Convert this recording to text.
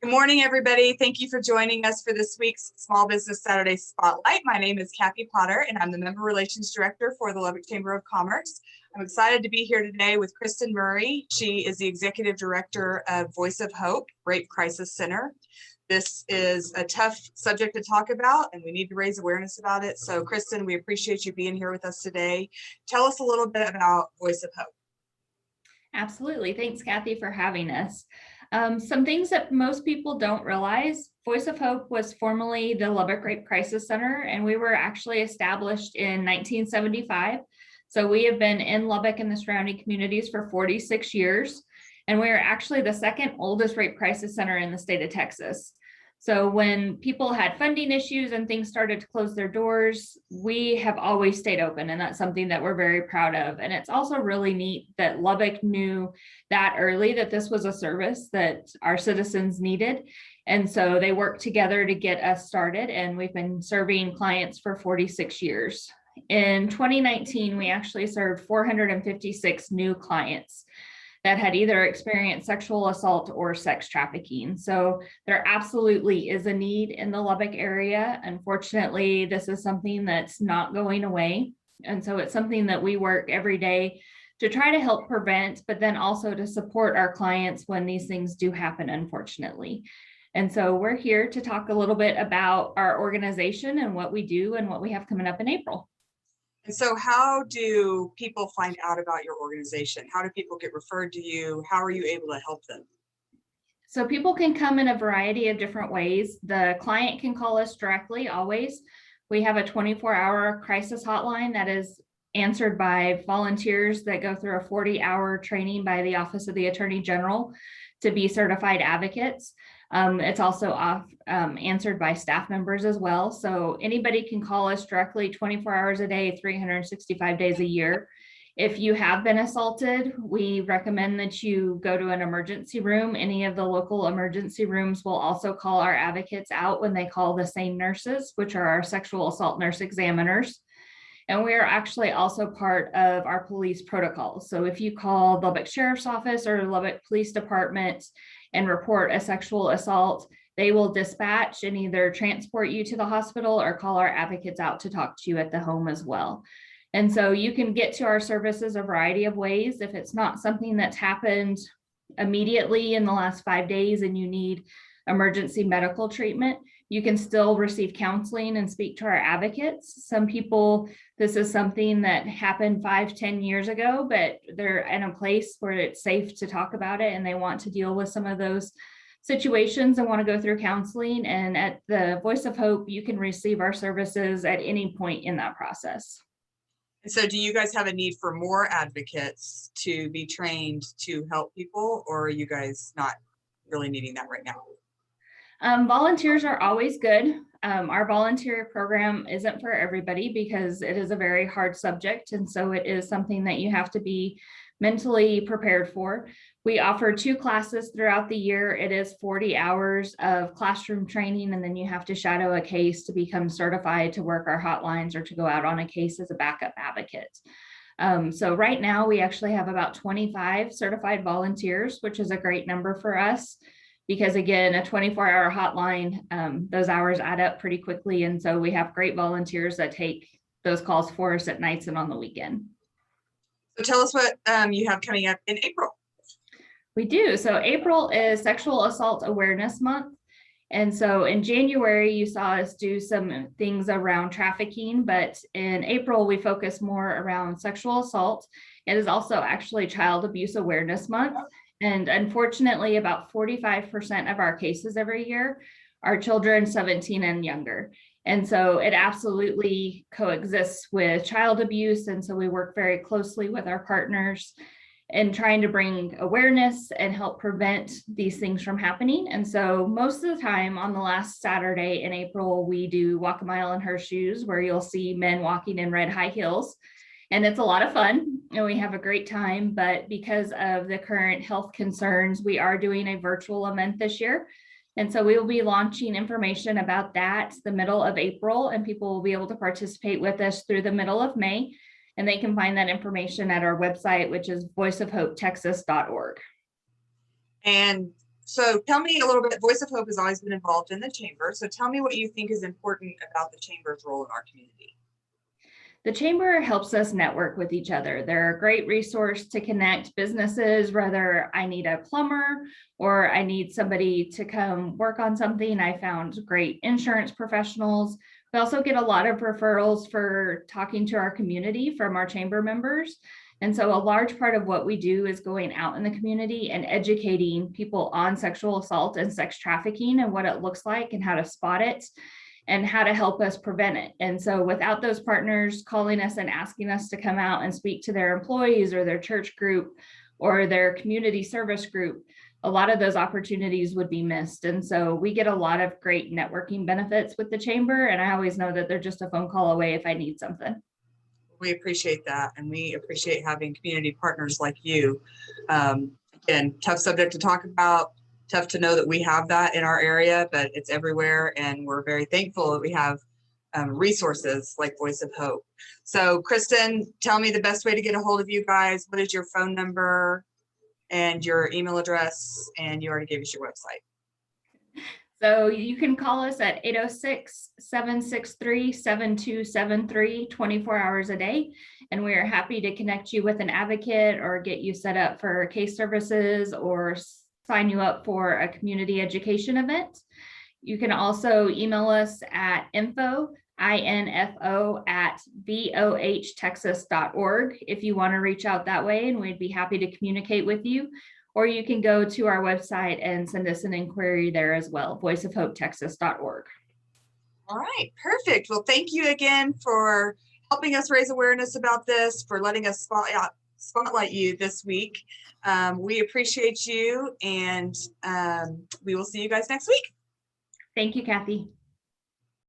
Good morning, everybody. Thank you for joining us for this week's Small Business Saturday Spotlight. My name is Kathy Potter, and I'm the Member Relations Director for the Lubbock Chamber of Commerce. I'm excited to be here today with Kristen Murray. She is the Executive Director of Voice of Hope Rape Crisis Center. This is a tough subject to talk about, and we need to raise awareness about it. So, Kristen, we appreciate you being here with us today. Tell us a little bit about Voice of Hope. Absolutely. Thanks, Kathy, for having us. Some things that most people don't realize, Voice of Hope was formerly the Lubbock Rape Crisis Center, and we were actually established in 1975. So we have been in Lubbock and the surrounding communities for 46 years, and we are actually the second oldest rape crisis center in the state of Texas. So when people had funding issues and things started to close their doors, we have always stayed open, and that's something that we're very proud of. And it's also really neat that Lubbock knew that early that this was a service that our citizens needed. And so they worked together to get us started, and we've been serving clients for 46 years. In 2019, we actually served 456 new clients that had either experienced sexual assault or sex trafficking. So there absolutely is a need in the Lubbock area. Unfortunately, this is something that's not going away. And so it's something that we work every day to try to help prevent, but then also to support our clients when these things do happen, unfortunately. And so we're here to talk a little bit about our organization and what we do and what we have coming up in April. And so how do people find out about your organization? How do people get referred to you? How are you able to help them? So people can come in a variety of different ways. The client can call us directly, always. We have a 24-hour crisis hotline that is answered by volunteers that go through a 40-hour training by the Office of the Attorney General to be certified advocates. It's also answered by staff members as well. So anybody can call us directly 24 hours a day, 365 days a year. If you have been assaulted, we recommend that you go to an emergency room. Any of the local emergency rooms will also call our advocates out when they call the same nurses, which are our sexual assault nurse examiners. And we are actually also part of our police protocols. So if you call the Lubbock Sheriff's Office or Lubbock Police Department and report a sexual assault, they will dispatch and either transport you to the hospital or call our advocates out to talk to you at the home as well. And so you can get to our services a variety of ways. If it's not something that's happened immediately in the last 5 days and you need emergency medical treatment, you can still receive counseling and speak to our advocates. Some people, this is something that happened 5-10 years ago, but they're in a place where it's safe to talk about it and they want to deal with some of those situations and want to go through counseling. And at the Voice of Hope, you can receive our services at any point in that process. And so do you guys have a need for more advocates to be trained to help people, or are you guys not really needing that right now? Volunteers are always good. Our volunteer program isn't for everybody because it is a very hard subject. And so it is something that you have to be mentally prepared for. We offer 2 classes throughout the year. It is 40 hours of classroom training, and then you have to shadow a case to become certified to work our hotlines or to go out on a case as a backup advocate. So right now we actually have about 25 certified volunteers, which is a great number for us. Because again, a 24-hour hotline, those hours add up pretty quickly. And so we have great volunteers that take those calls for us at nights and on the weekend. So tell us what you have coming up in April. We do. So April is Sexual Assault Awareness Month. And so in January, you saw us do some things around trafficking, but in April, we focus more around sexual assault. It is also actually Child Abuse Awareness Month. And unfortunately, about 45% of our cases every year are children 17 and younger. And so it absolutely coexists with child abuse. And so we work very closely with our partners in trying to bring awareness and help prevent these things from happening. And so most of the time on the last Saturday in April, we do Walk a Mile in Her Shoes, where you'll see men walking in red high heels. And it's a lot of fun and we have a great time, but because of the current health concerns, we are doing a virtual event this year. And so we will be launching information about that the middle of April, and people will be able to participate with us through the middle of May. And they can find that information at our website, which is voiceofhopetexas.org. And So tell me a little bit, Voice of Hope has always been involved in the chamber. So tell me what you think is important about the chamber's role in our community. The chamber helps us network with each other. They're a great resource to connect businesses, whether I need a plumber or I need somebody to come work on something. I found great insurance professionals. We also get a lot of referrals for talking to our community from our chamber members. And so a large part of what we do is going out in the community and educating people on sexual assault and sex trafficking and what it looks like and how to spot it and how to help us prevent it. And so without those partners calling us and asking us to come out and speak to their employees or their church group or their community service group, a lot of those opportunities would be missed. And so we get a lot of great networking benefits with the chamber. And I always know that they're just a phone call away if I need something. We appreciate that. And we appreciate having community partners like you. Again, tough subject to talk about. Tough to know that we have that in our area, but it's everywhere. And we're very thankful that we have resources like Voice of Hope. So Kristen, tell me the best way to get a hold of you guys. What is your phone number and your email address? And you already gave us your website. So you can call us at 806-763-7273, 24 hours a day. And we are happy to connect you with an advocate or get you set up for case services or sign you up for a community education event. You can also email us at info@vohtexas.org if you want to reach out that way, and we'd be happy to communicate with you. Or you can go to our website and send us an inquiry there as well, voiceofhopetexas.org. All right, perfect. Well, thank you again for helping us raise awareness about this, for letting us spotlight you this week. We appreciate you, and we will see you guys next week. Thank you, Kathy.